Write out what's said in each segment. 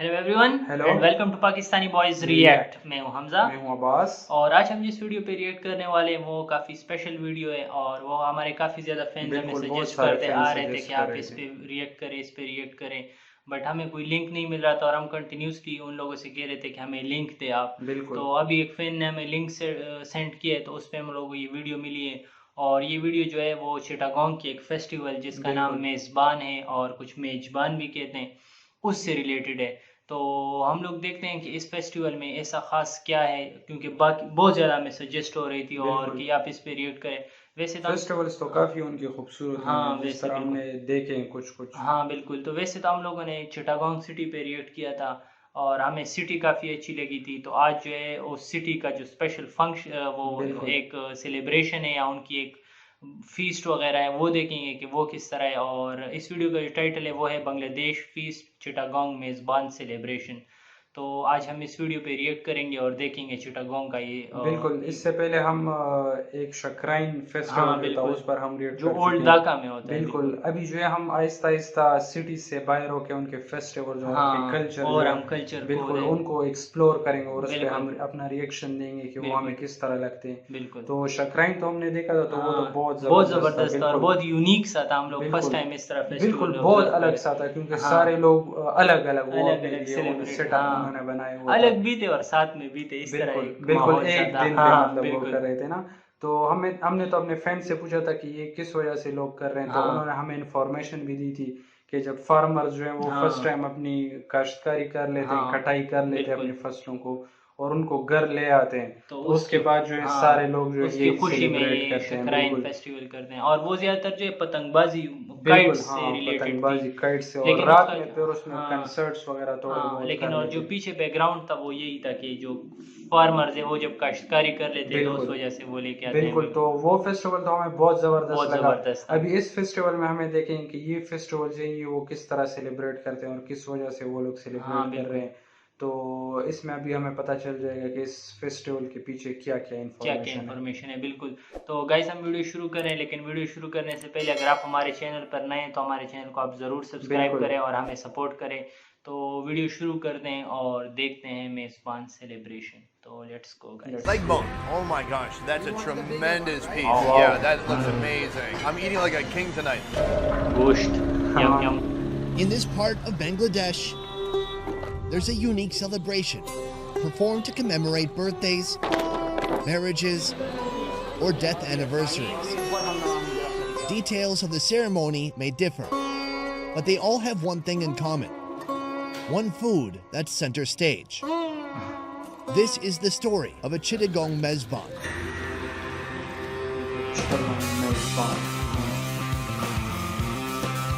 Hello everyone and welcome to Pakistani boys react. मैं हूं हमजा। मैं हूं अब्बास। और आज हम जिस वीडियो पे रिएक्ट करने वाले हैं वो काफ़ी स्पेशल वीडियो है और वो हमारे काफ़ी ज़्यादा फैंस हमें सजेस्ट करते आ रहे थे कि आप इस पे रिएक्ट करें बट हमें कोई लिंक नहीं मिल रहा था और हम कंटिन्यूसली उन लोगों से कह रहे थे कि हमें लिंक दे आप। तो अभी एक फैन ने हमें लिंक से सेंड किया है तो उस पर हम लोगों को ये वीडियो मिली है और ये वीडियो जो है वो चिटागोंग की एक फेस्टिवल जिसका नाम मेज़बान है और कुछ मेजबान भी कहते हैं उससे रिलेटेड है। तो हम लोग देखते हैं कि इस फेस्टिवल में ऐसा खास क्या है क्योंकि बाकी बहुत ज़्यादा हमें सजेस्ट हो रही थी और कि आप इस पे रिएक्ट करें। वैसे तो फेस्टिवल्स तो काफ़ी उनकी खूबसूरत हाँ हैं, जिस तरह हमने देखे हैं कुछ हाँ बिल्कुल। तो वैसे तो हम लोगों ने चिटागोंग सिटी पे रिएक्ट किया था और हमें सिटी काफ़ी अच्छी लगी थी। तो आज जो है उस सिटी का जो स्पेशल फंक्शन वो एक सेलिब्रेशन है या उनकी एक फीस्ट वगैरह है वो देखेंगे कि वो किस तरह है। और इस वीडियो का जो टाइटल है वो है बांग्लादेश फीस्ट चिटागोंग मेज़बान सेलिब्रेशन। तो आज हम इस वीडियो पे रिएक्ट करेंगे और देखेंगे चिटागोंग का ये बिल्कुल। इससे पहले हम एक शक्राइन फेस्टिवल जो था उस पर हम रिएक्ट जो कर ओल्ड चुके ढाका में होता है। बिल्कुल। अभी जो है हम आहिस्ता आहिस्ता सिटी से बाहर होके उनके फेस्टिवल जो उनके कल्चर और हम कल्चर बिल्कुल उनको एक्सप्लोर करेंगे और उस पर हम अपना रिएक्शन देंगे कि वो हमें किस तरह लगते हैं। बिल्कुल। तो शक्राइन तो हमने देखा था तो वो तो बहुत जबरदस्त और बहुत यूनिक सा था। हम लोग फर्स्ट टाइम इस तरह फेस्टिवल बिल्कुल बहुत अलग सा था क्योंकि सारे लोग अलग अलग सेटअप उन्होंने बनाए हुए अलग भी थे और साथ में भी थे इस तरह बिल्कुल एक दिन पे मतलब वो कर रहे थे ना। तो हमने तो अपने फ्रेंड से पूछा था कि ये किस वजह से लोग कर रहे हैं। तो उन्होंने हमें इन्फॉर्मेशन भी दी थी कि जब फार्मर्स जो हैं वो फर्स्ट टाइम अपनी काश्तकारी कर लेते हैं, कटाई कर लेते हैं अपनी फसलों को और उनको घर ले आते हैं तो उसके बाद जो है सारे लोग जो है ये सेलिब्रेट करते हैं। बिल्कुल फेस्टिवल करते हैं और वो ज्यादातर जो है पतंगबाजी काइट्स से रिलेटेड थी। काइट्स से और रात में फिर उसमें कंसर्ट्स वगैरह थोड़े बहुत लेकिन और जो पीछे बैकग्राउंड था वो यही था कि जो फार्मर्स है वो जब काश्तकारी कर लेते हैं तो उस वजह से वो लेके आते हैं। बिल्कुल। तो वो फेस्टिवल तो हमें बहुत जबरदस्त लगा। अभी इस फेस्टिवल में हमें देखेंगे कि ये फेस्टिवल जो है वो किस तरह सेलिब्रेट करते हैं और किस वजह से वो लोग सेलिब्रेट कर रहे हैं। तो इसमें अभी हमें पता चल जाएगा कि इस फेस्टिवल के पीछे क्या क्या इन्फॉर्मेशन है। बिल्कुल। तो गाइस हम वीडियो शुरू करें लेकिन वीडियो शुरू करने से पहले अगर आप हमारे चैनल पर नए हैं तो हमारे चैनल को आप ज़रूर सब्सक्राइब करें और हमें सपोर्ट करें। तो वीडियो शुरू करते हैं और देखते हैं मेज़बान सेलिब्रेशन। तो let's go guys. Leg bone. Oh my gosh, that's a tremendous piece. Oh, wow. Yeah, that looks amazing. I'm eating like a king tonight. Gosht. Yum yum. In this part of Bangladesh, there's a unique celebration performed to commemorate birthdays, marriages, or death anniversaries. Details of the ceremony may differ, but they all have one thing in common: one food that's center stage. This is the story of a Chittagong Mezban.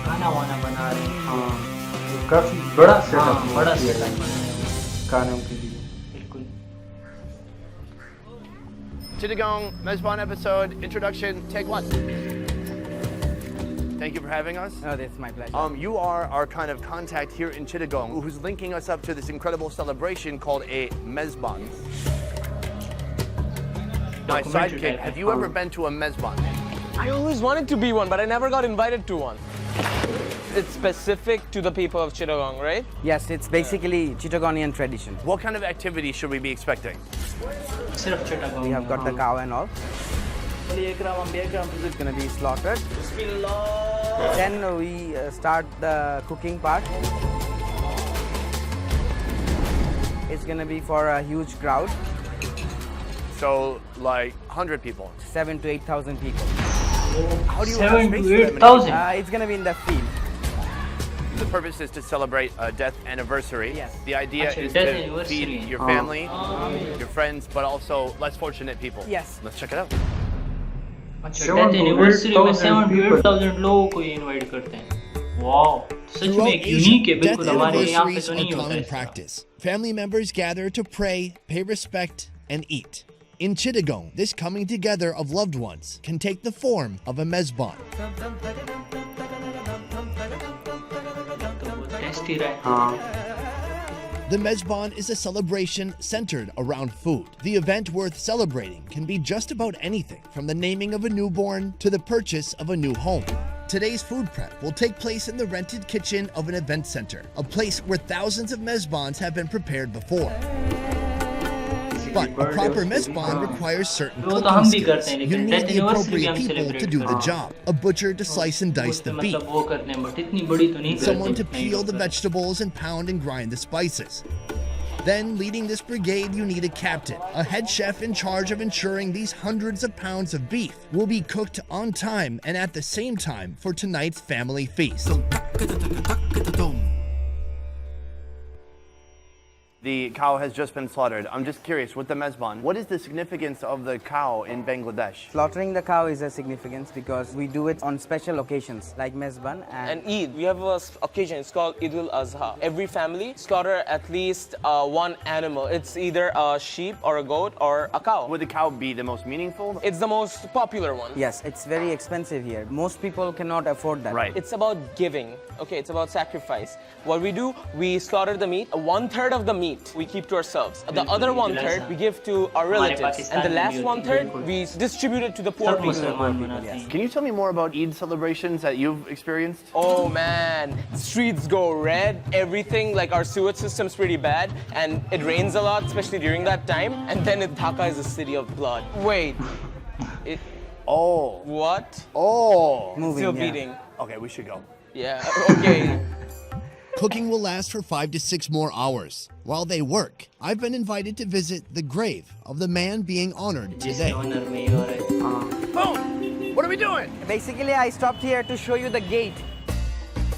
खाना वाना बना रहे हैं। काफी बड़ा setup खानों के लिए। बिल्कुल। Chittagong Mezban episode introduction. Take one. Thank you for having us. Oh, it's my pleasure. You are our kind of contact here in Chittagong, who's linking us up to this incredible celebration called a Mezban. My sidekick, have you ever been to a Mezban? I always wanted to be one, but I never got invited to one. It's specific to the people of Chittagong, right? Yes, it's basically Chittagongian tradition. What kind of activity should we be expecting? सिर्फ Chittagong. We have got the cow and all. It's gonna be slaughtered. Then we start the cooking part. It's gonna be for a huge crowd. So, like 100 people. 7,000 to 8,000 people. How do you 7,000 to 8,000? It's gonna be in the field. The purpose is to celebrate a death anniversary. Yes. The idea is to feed your family, your friends, but also less fortunate people. Yes. Let's check it out. अच्छा, death anniversary में 7 to 8,000 लोगों को ये invite करते हैं। Wow, सच में एक unique है। बिल्कुल हमारे यहाँ पे तो नहीं होता है। Practice. Family members gather to pray, pay respect, and eat. In Chittagong, this coming together of loved ones can take the form of a mezban. Tasty रहा। The Mezban is a celebration centered around food. The event worth celebrating can be just about anything, from the naming of a newborn to the purchase of a new home. Today's food prep will take place in the rented kitchen of an event center, a place where thousands of mezbans have been prepared before. But a proper mezban requires certain cooking skills. You need the appropriate people to do the job. A butcher to slice and dice the beef. Someone to peel the vegetables and pound and grind the spices. Then, leading this brigade, you need a captain, a head chef in charge of ensuring these hundreds of pounds of beef will be cooked on time and at the same time for tonight's family feast. The cow has just been slaughtered. I'm just curious, with the mezban, what is the significance of the cow in Bangladesh? Slaughtering the cow is a significance because we do it on special occasions like Mezban and Eid. We have an occasion, it's called Eid al-Azha. Every family slaughter at least one animal. It's either a sheep or a goat or a cow. Would the cow be the most meaningful? It's the most popular one. Yes, it's very expensive here. Most people cannot afford that. Right. It's about giving. Okay, it's about sacrifice. What we do, we slaughter the meat. 1/3 of the meat we keep to ourselves. The other 1/3 we give to our relatives. And the last 1/3 we distribute it to the poor people. Yes. Can you tell me more about Eid celebrations that you've experienced? Oh man, streets go red, everything, like our sewage system's pretty bad, and it rains a lot, especially during that time. And then Dhaka is a city of blood. Wait, Oh. what? Oh. Moving, Still yeah. beating. Okay, we should go. Yeah, okay. Cooking will last for 5 to 6 more hours. While they work, I've been invited to visit the grave of the man being honored today. Boom! What are we doing? Basically, I stopped here to show you the gate.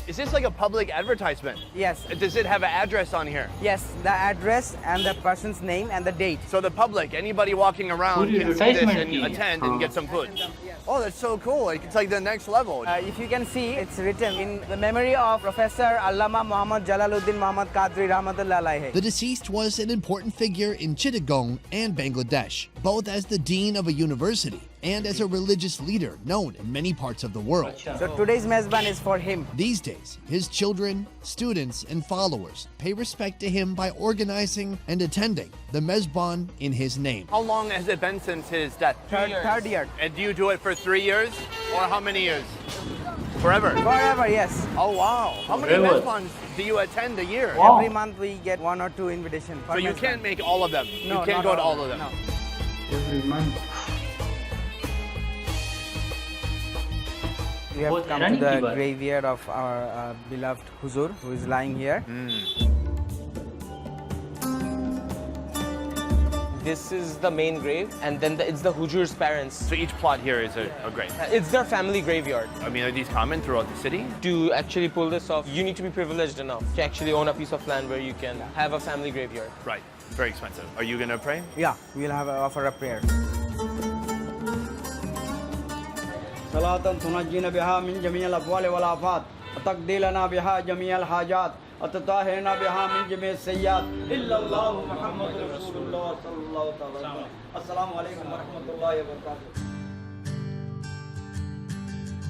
Is this like a public advertisement? Yes. Does it have an address on here? Yes, the address and the person's name and the date. So the public, anybody walking around can see this and attend and get some food. Oh, that's so cool. Like, it's like the next level. If you can see, it's written in the memory of Professor Allama Muhammad Jalaluddin Muhammad Qadri Rahmatullah Alayhi. The deceased was an important figure in Chittagong and Bangladesh, both as the dean of a university and as a religious leader known in many parts of the world. So today's Mezban is for him. These days, his children, students, and followers pay respect to him by organizing and attending the Mezban in his name. How long has it been since his death? Third year. And do you do it for 3 years? Or how many years? Forever? Forever, yes. Oh, wow. How many Forever. Mezbans do you attend a year? Wow. Every month we get 1 or 2 invitations. So you can't make all of them? No, you can't not go to all of them? No. Every month. We have come to the graveyard of our beloved Huzur, who is lying here. This is the main grave, and then it's the Hujur's parents. So each plot here is a grave? It's their family graveyard. I mean, are these common throughout the city? To actually pull this off, you need to be privileged enough to actually own a piece of land where you can have a family graveyard. Right. Very expensive. Are you going to pray? Yeah, we'll offer a prayer. صلاة تنجينا بها من جميع الأبوال والآفات وتقضي لنا بها جميع الحاجات وتطهرنا بها من جميع السيئات إلا الله محمد رسول الله صلى الله عليه وسلم. السلام عليكم ورحمة الله وبركاته.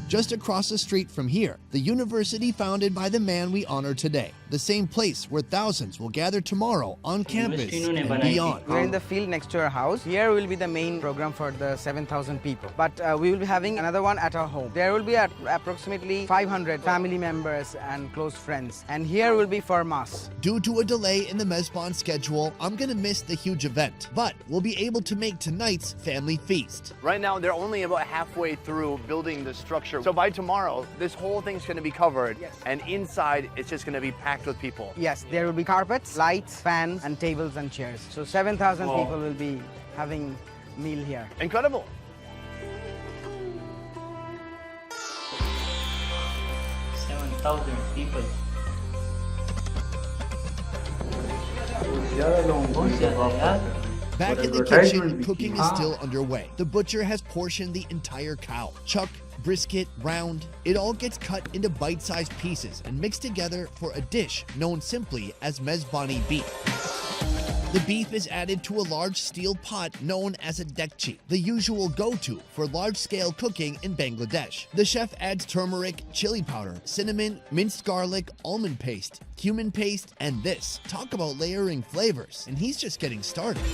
Just across the street from here, the university founded by the man we honor today. The same place where thousands will gather tomorrow on campus and beyond. We're in the field next to our house. Here will be the main program for the 7,000 people. But we will be having another one at our home. There will be approximately 500 family members and close friends. And here will be for mass. Due to a delay in the Mezban schedule, I'm gonna miss the huge event, but we'll be able to make tonight's family feast. Right now, they're only about halfway through building the structure. So by tomorrow, this whole thing's going to be covered, and inside, it's just going to be packed with people. Yes, there will be carpets, lights, fans, and tables and chairs. So 7,000 Wow. people will be having meal here. Incredible. people. Back in the kitchen, cooking is still underway. The butcher has portioned the entire cow. Chuck, brisket, round, it all gets cut into bite-sized pieces and mixed together for a dish known simply as Mezbani beef. The beef is added to a large steel pot known as a dekchi, the usual go-to for large-scale cooking in Bangladesh. The chef adds turmeric, chili powder, cinnamon, minced garlic, almond paste, cumin paste, and this. Talk about layering flavors, and he's just getting started.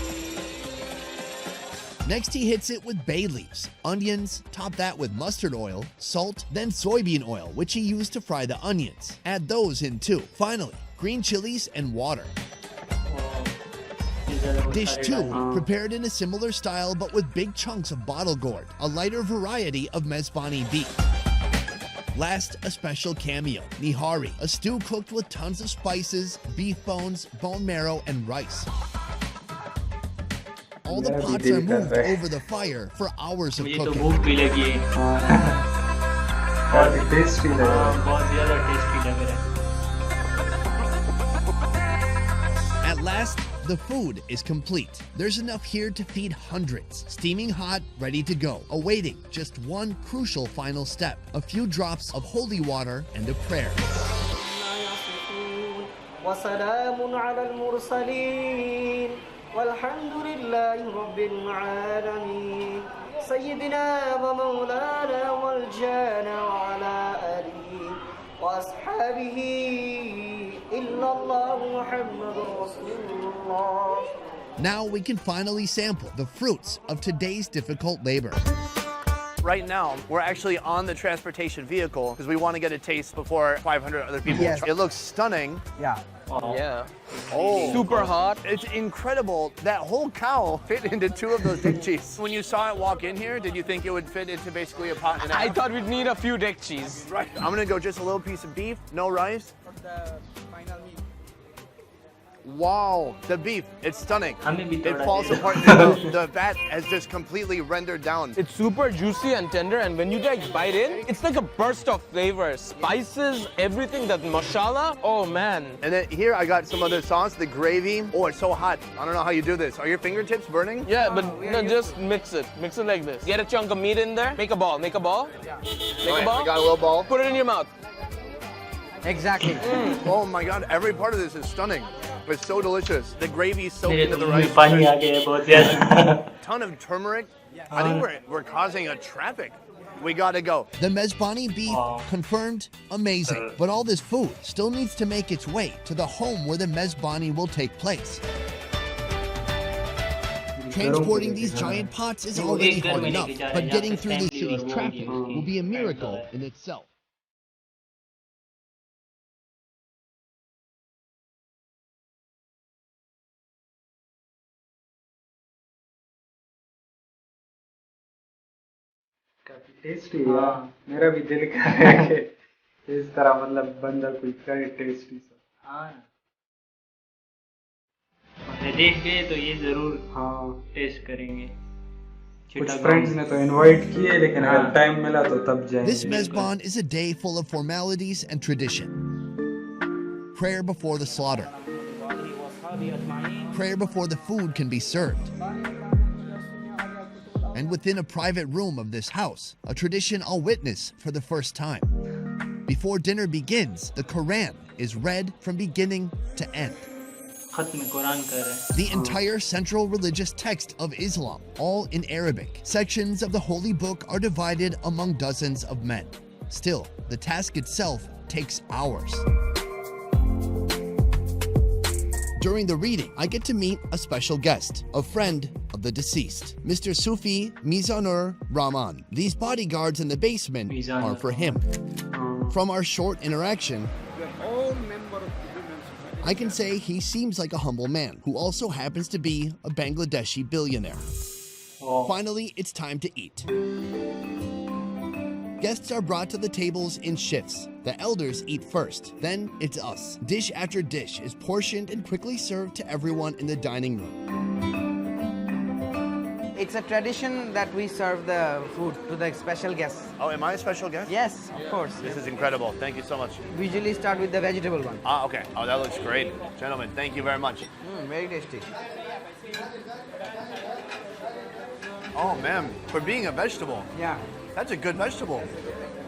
Next, he hits it with bay leaves, onions, top that with mustard oil, salt, then soybean oil, which he used to fry the onions. Add those in too. Finally, green chilies and water. Dish 2, prepared in a similar style but with big chunks of bottle gourd, a lighter variety of Mezbani beef. Last, a special cameo, nihari, a stew cooked with tons of spices, beef bones, bone marrow, and rice. All the pots are moved over the fire for hours of मुझे तो cooking. भूख भी लगी है काफी tasty लग रहा है। बहुत ज़्यादा टेस्टी लग रहा है। At last, the food is complete. There's enough here to feed hundreds. Steaming hot, ready to go. Awaiting just one crucial final step. A few drops of holy water and a prayer. وسلام على المرسلين والحمد لله رب العالمين سيدنا ومولانا والجانا وعلى آله وأصحابه إلا الله محمد رسول الله. Now we can finally sample the fruits of today's difficult labor. Right now, we're actually on the transportation vehicle because we want to get a taste before 500 other people. Yes. It looks stunning. Yeah. Yeah. Oh, Super hot. it's incredible. That whole cow fit into 2 of those dekchis. When you saw it walk in here, did you think it would fit into basically a pot and a half? I thought we'd need a few dekchis. Right. I'm gonna go just a little piece of beef, no rice. Wow, the beef, it's stunning. हमें भी It थोड़ा falls दे दो। apart. The fat has just completely rendered down. It's super juicy and tender, and when you like bite in, it's like a burst of flavors, spices, everything, that masala. Oh man. And then here I got some other sauce, the gravy. Oh, it's so hot. I don't know how you do this. Are your fingertips burning? Yeah, but no, just mix it. Mix it like this. Get a chunk of meat in there. Make a ball. Make a ball. Make Alright, a ball. I got a little ball. Put it in your mouth. Exactly. Oh my God, every part of this is stunning. It's so delicious. The gravy is soaked मेरे into तो the मुंह में rice. पानी आ गया है बहुत ज़्यादा। Ton of turmeric. I think we're causing a traffic. We gotta go. The Mezbani beef, confirmed, amazing. But all this food still needs to make its way to the home where the Mezbani will take place. Transporting these giant pots is already hard enough, but getting through this city's traffic will be a miracle in itself. काफी tasty है। मेरा भी दिल कर रहा है कि इस तरह मतलब बंदा कोई करे टेस्टी सा। हाँ अपने देश गए तो ये जरूर टेस्ट करेंगे। कुछ फ्रेंड्स ने तो इनवाइट किए लेकिन अगर टाइम मिला तो तब जाएंगे। This Mezban is a day full of formalities and tradition. Prayer before the slaughter. Prayer before the food can be served. And within a private room of this house, a tradition I'll witness for the first time. Before dinner begins, the Quran is read from beginning to end. The entire central religious text of Islam, all in Arabic. Sections of the holy book are divided among dozens of men. Still, the task itself takes hours. During the reading, I get to meet a special guest, a friend of the deceased, Mr. Sufi Mizanur Rahman. These bodyguards in the basement are for him. From our short interaction, I can say he seems like a humble man who also happens to be a Bangladeshi billionaire. Finally, it's time to eat. Guests are brought to the tables in shifts. The elders eat first, then it's us. Dish after dish is portioned and quickly served to everyone in the dining room. It's a tradition that we serve the food to the special guests. Oh, am I a special guest? Yes, of course. This is incredible. Thank you so much. We usually start with the vegetable one. Ah, okay. Oh, that looks great. Gentlemen, thank you very much. Very tasty. Oh man, for being a vegetable, Yeah. that's a good vegetable.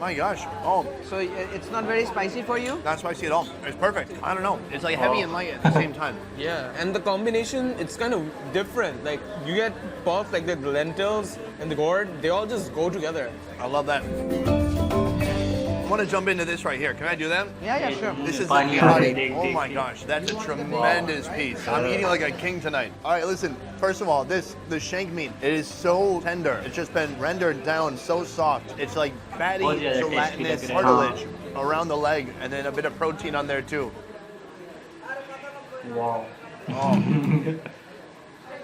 My gosh. Oh, So it's not very spicy for you? not spicy at all. It's perfect. I don't know. It's like heavy and light at the same time. Yeah, and the combination, it's kind of different. Like you get puff, like the lentils and the gourd, they all just go together. I love that. want to jump into this right here. Can I do that? Yeah, sure. This is the nihari. Oh my gosh, that's a tremendous piece. I'm eating like a king tonight. All right, listen. First of all, the shank meat, it is so tender. It's just been rendered down so soft. It's like fatty, gelatinous cartilage around the leg, and then a bit of protein on there too. Wow. Oh.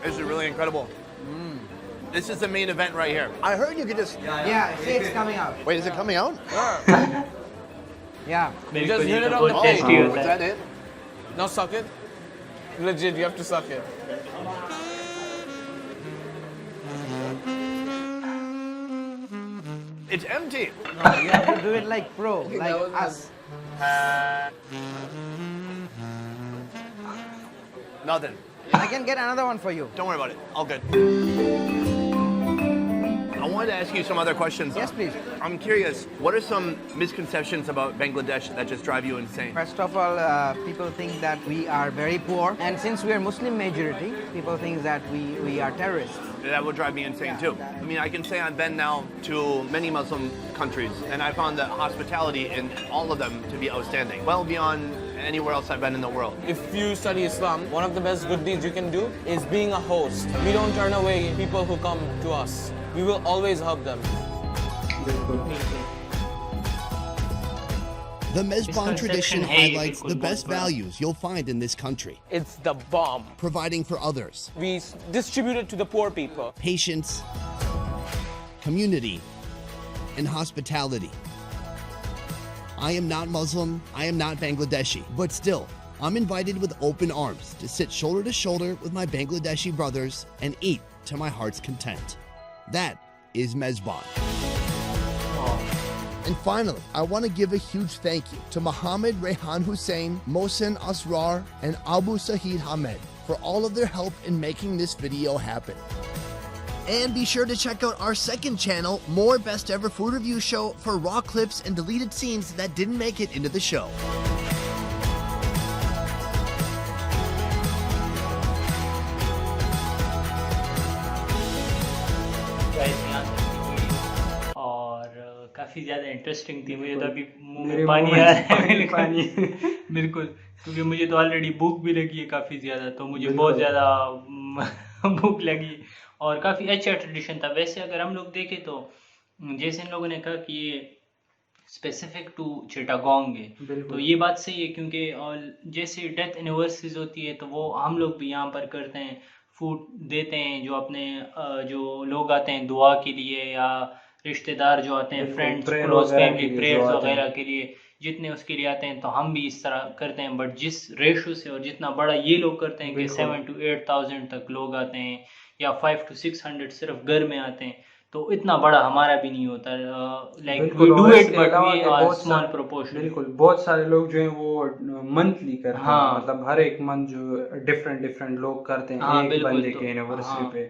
This is really incredible. This is the main event right here. I heard you could just... Yeah, see, it's coming out. Wait, is it coming out? Yeah. You just hit it on the plate. Is that it? Now suck it. Legit, you have to suck it. It's empty. No, you have to do it like pro, like us. Nothing. I can get another one for you. Don't worry about it. All good. I wanted to ask you some other questions. Yes, please. I'm curious, what are some misconceptions about Bangladesh that just drive you insane? First of all, people think that we are very poor, and since we are Muslim majority, people think that we are terrorists. That would drive me insane too. I mean, I can say I've been now to many Muslim countries, and I found the hospitality in all of them to be outstanding, well beyond anywhere else I've been in the world. If you study Islam, one of the best good deeds you can do is being a host. We don't turn away people who come to us. We will always help them. The Mezban tradition highlights the best values you'll find in this country. It's the bomb. Providing for others, We distribute it to the poor people. patience, community, and hospitality. I am not Muslim, I am not Bangladeshi, but still, I'm invited with open arms to sit shoulder to shoulder with my Bangladeshi brothers and eat to my heart's content. That is Mezban. And finally, I want to give a huge thank you to Mohammed Rehan Hussein, Mohsen Asrar, and Abu Sahid Hamed for all of their help in making this video happen. And be sure to check out our second channel, More Best Ever Food Review Show, for raw clips and deleted scenes that didn't make it into the show. और काफ़ी ज़्यादा interesting थी। मुझे तो अभी मुंह में पानी आ रहा है पानी बिल्कुल, क्योंकि मुझे तो ऑलरेडी भूख भी लगी है काफ़ी ज़्यादा, तो मुझे बहुत ज़्यादा भूख लगी और काफ़ी अच्छा ट्रेडिशन था। वैसे अगर हम लोग देखें तो जैसे इन लोगों ने कहा कि ये स्पेसिफिक टू चिटागोंग है, तो ये बात सही है, क्योंकि और जैसे डेथ एनिवर्सरीज होती है तो वो हम लोग भी यहाँ पर करते हैं, फूड देते हैं जो अपने जो लोग आते हैं दुआ के लिए या रिश्तेदार जो आते हैं, फ्रेंड्स, क्लोज फैमिली, प्रेयर्स वगैरह के लिए, जितने उसके लिए आते हैं तो हम भी इस तरह करते हैं। बट जिस रेशो से और जितना बड़ा ये लोग करते हैं कि 7,000 to 8,000 तक लोग आते हैं या 500 to 600 सिर्फ घर में आते हैं, तो इतना बड़ा हमारा भी नहीं होता। Like we do it but we are small proportion. बिल्कुल, बहुत सारे लोग जो हैं वो मंथली करते हैं, मतलब हर एक मंथ जो डिफरेंट लोग करते हैं एक बंदे के एनिवर्सरी पे,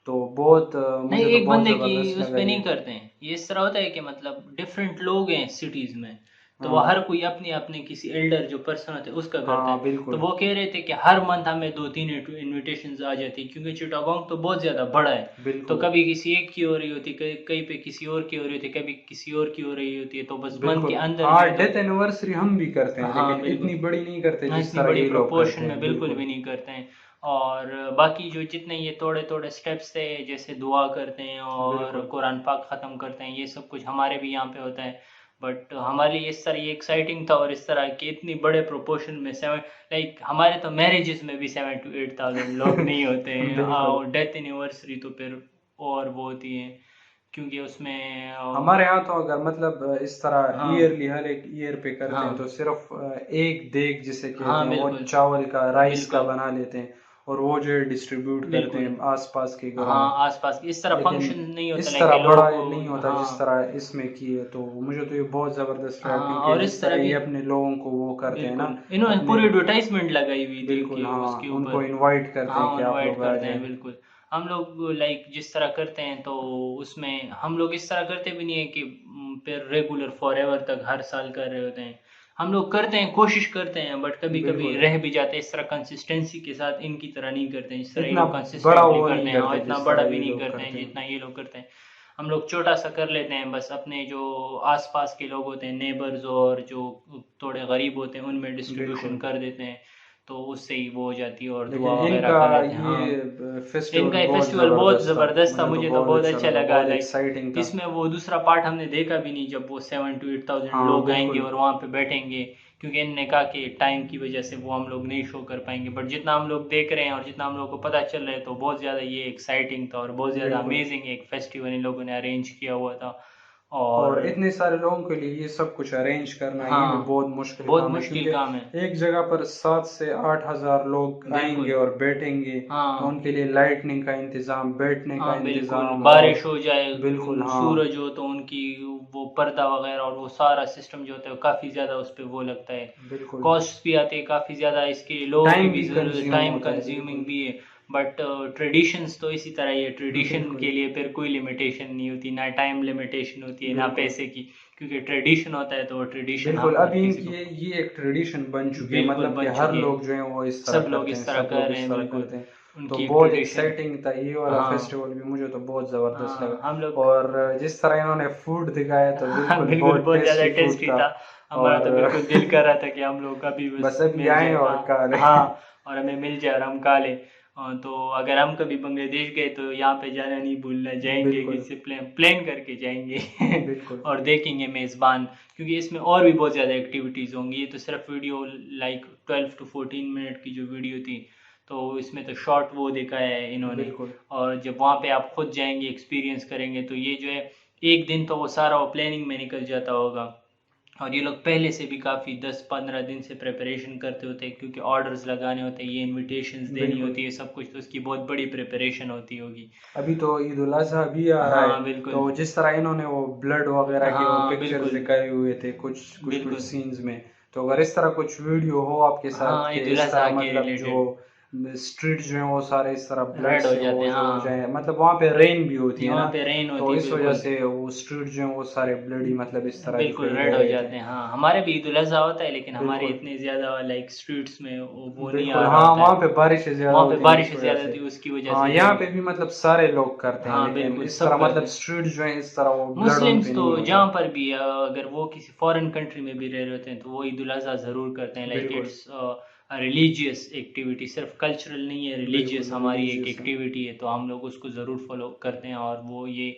तो बहुत नहीं एक बंदे की उस पे नहीं करते हैं। ये इस तरह होता है कि मतलब डिफरेंट लोग हैं सिटीज में, तो वो हर कोई अपने अपने किसी एल्डर जो पर्सन होते हैं उसका करता है। तो वो कह रहे थे कि हर मंथ हमें 2-3 इनविटेशंस आ जाती, क्योंकि चिटागोंग तो बहुत ज्यादा बड़ा है, तो कभी किसी एक की हो रही होती, कहीं पे किसी और की हो रही होती, कभी किसी और की हो रही होती है, तो बस मंथ के अंदर डेथ एनिवर्सरी हम भी करते हैं, लेकिन इतनी बड़ी नहीं करते जिस तरह बड़ी प्रोपोर्शन में बिल्कुल भी नहीं करते हैं। और बाकी जो जितने ये थोड़े स्टेप्स थे, जैसे दुआ करते हैं और कुरान पाक ख़त्म करते हैं, ये सब कुछ हमारे भी यहाँ पे होता है। बट हमारे लिए इस तरह ये एक्साइटिंग था और इस तरह के इतनी बड़े प्रोपोर्शन में लाइक हमारे तो मैरिजेस में भी 7,000 to 8,000 लोग नहीं होते हैं। और डेथ एनिवर्सरी तो फिर और वो होती है, क्योंकि उसमें हमारे यहाँ तो अगर मतलब इस तरह ईयरली हर एक ईयर पे करते हैं तो सिर्फ एक देग जिसे कहते हैं वो चावल का, राइस का बना लेते हैं और वो जो डिस्ट्रीब्यूट करते हैं आसपास के घरों में। आसपास इस तरह फंक्शन नहीं होता, इस तरह बड़ा नहीं होता जिस तरह इसमें किए, तो मुझे तो ये बहुत जबरदस्त लगा, क्योंकि और इस तरह ये अपने लोगों को वो करते हैं ना, इन्होंने पूरी एडवर्टाइजमेंट लगाई हुई बिल्कुल, उनको इनवाइट करते हैं कि आप लोग आ जाएं। बिल्कुल, हम लोग लाइक जिस तरह करते हैं तो उसमें हम लोग इस तरह करते भी नहीं है कि फिर रेगुलर फॉरएवर तक हर साल कर रहे होते हैं। हम लोग करते हैं, कोशिश करते हैं, बट कभी कभी रह भी जाते हैं। इस तरह कंसिस्टेंसी के साथ इनकी तरह नहीं करते हैं जिस तरह ये लोग कंसिस्टेंटली करते हैं, और इतना बड़ा भी नहीं करते हैं जितना ये लोग करते हैं। हम लोग छोटा सा कर लेते हैं, बस अपने जो आसपास के लोग होते हैं, नेबर्स और जो थोड़े गरीब होते हैं, उनमें डिस्ट्रीब्यूशन कर देते हैं, तो उससे ही वो हो जाती है और दुआ वगैरह कर लेते हैं। हाँ, इनका ये फेस्टिवल बहुत ज़बरदस्त था, मुझे तो बहुत अच्छा लगा। लाइक इसमें वो दूसरा पार्ट हमने देखा भी नहीं, जब वो 7 to 8,000 लोग आएंगे और वहाँ पे बैठेंगे, क्योंकि इन्होंने कहा कि टाइम की वजह से वो हम लोग नहीं शो कर पाएंगे। बट जितना हम लोग देख रहे हैं और जितना हम लोग को पता चल रहा है, तो बहुत ज़्यादा ये एक्साइटिंग था और बहुत ज़्यादा अमेजिंग एक फेस्टिवल इन लोगों ने अरेंज किया हुआ था। और इतने सारे लोगों के लिए ये सब कुछ अरेंज करना, ये भी बहुत मुश्किल काम है, क्योंकि एक जगह पर 7 से 8 हजार लोग आएंगे और बैठेंगे, तो उनके लिए लाइटनिंग का इंतजाम, बैठने का इंतजाम, बारिश हो जाए, बिल्कुल, सूरज हो तो उनकी वो पर्दा वगैरह और वो सारा सिस्टम जो होता है काफी ज्यादा उस पे वो लगता है, बिल्कुल कॉस्ट भी आते हैं काफी ज्यादा, इसके लोगों की भी जरूरत, टाइम कंज्यूमिंग भी है। बट ट्रेडिशंस तो इसी तरह ही है, ट्रेडिशन के लिए फिर कोई लिमिटेशन नहीं होती, ना टाइम लिमिटेशन होती है ना पैसे की, क्योंकि ट्रेडिशन होता है तो ट्रेडिशन बिल्कुल। अभी ये एक ट्रेडिशन बन चुकी है, मतलब कि हर लोग जो है वो इस तरह सब लोग इस तरह कर रहे हैं, बिल्कुल। तो बहुत एक्साइटिंग था ये वाला फेस्टिवल भी, मुझे तो बहुत जबरदस्त लगा। हम लोग और जिस तरह इन्होंने फूड दिखाया तो बिल्कुल बहुत ज्यादा टेस्टी था। हमारा तो बिल्कुल दिल कर रहा था कि हम लोग अभी बस अभी आए और खा लें। हाँ, और हमें मिल जाए और हम खा लें। तो अगर हम कभी बांग्लादेश गए तो यहाँ पे जाना नहीं भूलना, जाएंगे किसी प्लान करके जाएंगे और देखेंगे मेज़बान, क्योंकि इसमें और भी बहुत ज़्यादा एक्टिविटीज़ होंगी। ये तो सिर्फ वीडियो लाइक 12 to 14 मिनट की जो वीडियो थी, तो इसमें तो शॉर्ट वो दिखाया है इन्होंने, और जब वहाँ पे आप खुद जाएंगे एक्सपीरियंस करेंगे तो ये जो है एक दिन तो वो सारा वो प्लानिंग में निकल जाता होगा। और ये लोग पहले से भी काफ़ी 10-15 दिन से प्रिपरेशन करते होते हैं, क्योंकि ऑर्डर्स लगाने होते हैं, ये इनविटेशंस देनी होती है, सब कुछ, तो उसकी बहुत बड़ी प्रिपरेशन होती होगी। अभी तो ईद उल अज़हा भी आ रहा है, बिल्कुल। तो जिस तरह इन्होंने वो ब्लड वगैरह के वो पिक्चर्स दिखाए हुए थे कुछ सीन्स में, तो अगर इस तरह कुछ वीडियो हो आपके साथ कि इस तरह मतलब जो स्ट्रीट जो है वो सारे इस तरह ब्लड से हो जाए, मतलब वहाँ पे रेन भी होती है ना, तो इस वजह से वो स्ट्रीट जो है वो सारे ब्लडी मतलब इस तरह बिल्कुल रेड हो जाते हैं। हाँ, हमारे भी ईद उल अज़हा होता है, लेकिन हमारे इतने ज्यादा लाइक स्ट्रीट्स में वो नहीं आ रहा। हाँ, वहाँ पे बारिश ज्यादा होती है उसकी वजह से। हाँ, यहाँ पे भी मतलब सारे लोग करते हैं, लेकिन इस तरह मतलब स्ट्रीट जो है इस तरह वो मुस्लिम्स तो जहाँ पर भी अगर वो किसी फॉरेन कंट्री में भी रह रहे होते हैं तो वो ईद उल अज़हा जरूर करते हैं। लाइक इट्स रिलीजियस एक्टिविटी, सिर्फ कल्चरल नहीं है, रिलीजियस हमारी एक एक्टिविटी है, तो हम लोग उसको ज़रूर फॉलो करते हैं। और वो ये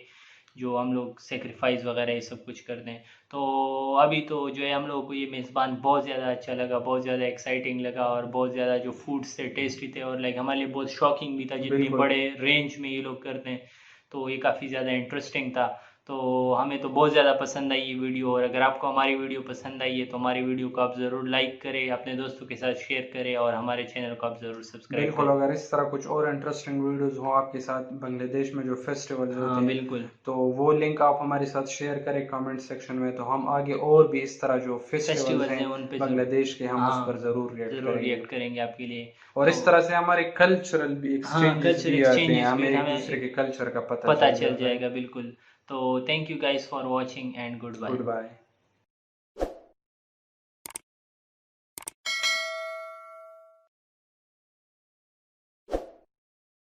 जो हम लोग सेक्रीफाइस वगैरह ये सब कुछ करते हैं। तो अभी तो जो है हम लोगों को ये मेज़बान बहुत ज़्यादा अच्छा लगा, बहुत ज़्यादा एक्साइटिंग लगा, और बहुत ज़्यादा जो फूड्स थे टेस्टी थे, और लाइक हमारे लिए बहुत शॉकिंग भी था जितनी बड़े रेंज में ये लोग करते हैं, तो ये काफ़ी ज़्यादा इंटरेस्टिंग था। तो हमें तो बहुत ज़्यादा पसंद आई ये वीडियो, और अगर आपको हमारी वीडियो पसंद आई है तो हमारी वीडियो को आप ज़रूर लाइक करें, अपने दोस्तों के साथ शेयर करें, और हमारे चैनल को आप ज़रूर सब्सक्राइब करें। बिल्कुल, अगर इस तरह कुछ और इंटरेस्टिंग वीडियोस हो आपके साथ बांग्लादेश में जो फेस्टिवल्स होते हैं, बिल्कुल, तो वो लिंक आप हमारे साथ शेयर करें कमेंट सेक्शन में, तो हम आगे और भी इस तरह जो फेस्टिवल्स हैं उन पे बांग्लादेश के, हम उस पर जरूर रिएक्ट करेंगे आपके लिए। और इस तरह से हमारे कल्चरल भी एक्सचेंजेस भी आते हैं, हमें एक दूसरे के कल्चर का पता चल जाएगा। बिल्कुल। तो thank you guys for watching and good bye.